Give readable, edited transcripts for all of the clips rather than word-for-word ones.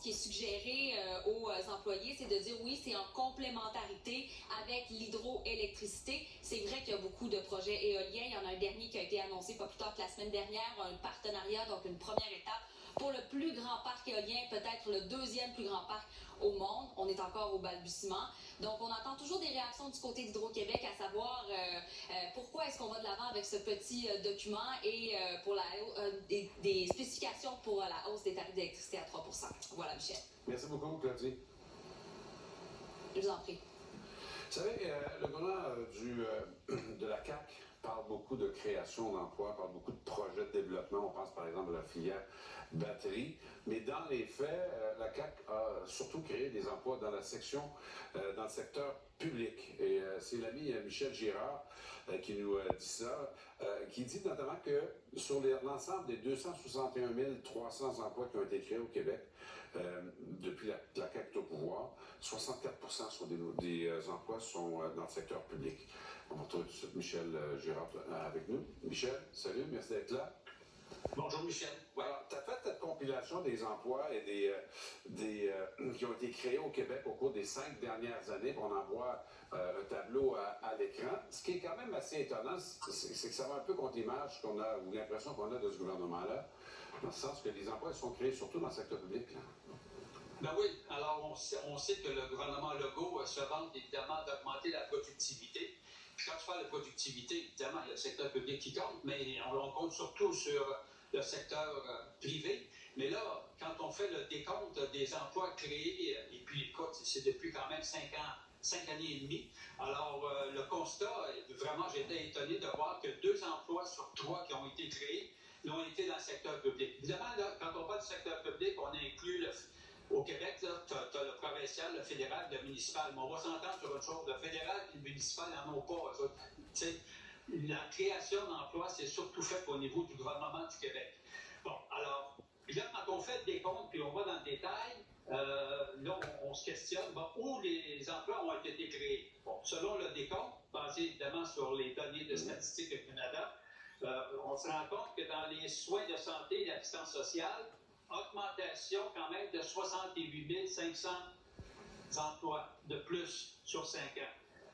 ce qui est suggéré aux employés, c'est de dire oui, c'est en complémentarité avec l'hydroélectricité. C'est vrai qu'il y a beaucoup de projets éoliens. Il y en a un dernier qui a été annoncé pas plus tard que la semaine dernière, un partenariat, donc une première étape pour le plus grand parc éolien, peut-être le deuxième plus grand parc au monde. On est encore au balbutiement. Donc, on entend toujours des réactions du côté d'Hydro-Québec, à savoir pourquoi est-ce qu'on va de l'avant avec ce petit document et pour des spécifications pour la hausse des tarifs d'électricité à 3 %. Voilà, Michel. Merci beaucoup, Claudie. Je vous en prie. Vous savez, le gouvernement de la CAQ parle beaucoup de création d'emplois, parle beaucoup de projets de développement. On pense par exemple à la filière batterie. Mais dans les faits, la CAQ a surtout créé des emplois dans la section, dans le secteur public. Et c'est l'ami Michel Girard qui nous dit ça, qui dit notamment que sur l'ensemble des 261 300 emplois qui ont été créés au Québec depuis la CAQ est au pouvoir, 64% sont des emplois sont dans le secteur public. On retrouve tout de suite Michel Girard avec nous. Michel, salut, merci d'être là. Bonjour Michel. Ouais. Alors, tu as fait cette compilation des emplois et qui ont été créés au Québec au cours des 5 dernières années. On en voit un tableau à l'écran. Ce qui est quand même assez étonnant, c'est que ça va un peu contre l'image qu'on a, ou l'impression qu'on a de ce gouvernement-là, dans le sens que les emplois sont créés surtout dans le secteur public. Là. Ben oui, alors on sait que le gouvernement Legault se vante évidemment d'augmenter la productivité. Puis quand tu parles de productivité, évidemment, il y a le secteur public qui compte, mais on compte surtout sur le secteur privé. Mais là, quand on fait le décompte des emplois créés, et puis écoute, c'est depuis quand même 5 années et demie, alors le constat, vraiment, j'étais étonné de voir que 2 emplois sur 3 qui ont été créés l'ont été dans le secteur public. Évidemment, là, quand on parle du secteur public, on inclut au Québec, tu as le provincial, le fédéral, le municipal. Mais on va s'entendre sur une chose. Le fédéral et le municipal n'en ont pas. La création d'emplois, c'est surtout fait au niveau du gouvernement du Québec. Bon, alors, là, quand on fait le décompte puis on va dans le détail, là, on se questionne où les emplois ont été créés. Bon, selon le décompte, basé évidemment sur les données de Statistique du Canada, on se rend compte que dans les soins de santé et l'assistance sociale, augmentation quand même de 68 500 emplois de plus sur 5 ans.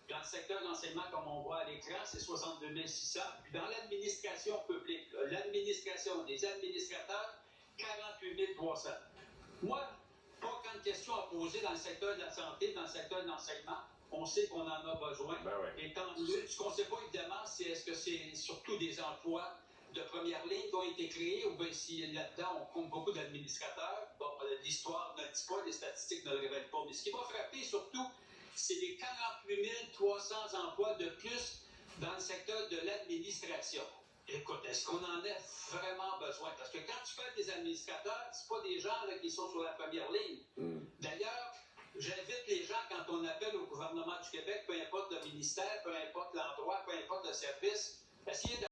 Dans le secteur d'enseignement, comme on voit à l'écran, c'est 62 600. Puis dans l'administration publique, l'administration des administrateurs, 48 300. Moi, pas quand de questions à poser dans le secteur de la santé, dans le secteur de l'enseignement. On sait qu'on en a besoin. Ben ouais. Et tant mieux. Ce qu'on ne sait pas, évidemment, c'est est-ce que c'est surtout des emplois de première ligne qui ont été créés, ou bien si là-dedans on compte beaucoup d'administrateurs. Bon, l'histoire ne le dit pas, les statistiques ne le révèlent pas. Mais ce qui m'a frappé surtout, c'est les 48 300 emplois de plus dans le secteur de l'administration. Écoute, est-ce qu'on en a vraiment besoin? Parce que quand tu fais des administrateurs, c'est pas des gens là, qui sont sur la première ligne. D'ailleurs, j'invite les gens, quand on appelle au gouvernement du Québec, peu importe le ministère, peu importe l'endroit, peu importe le service, essayer de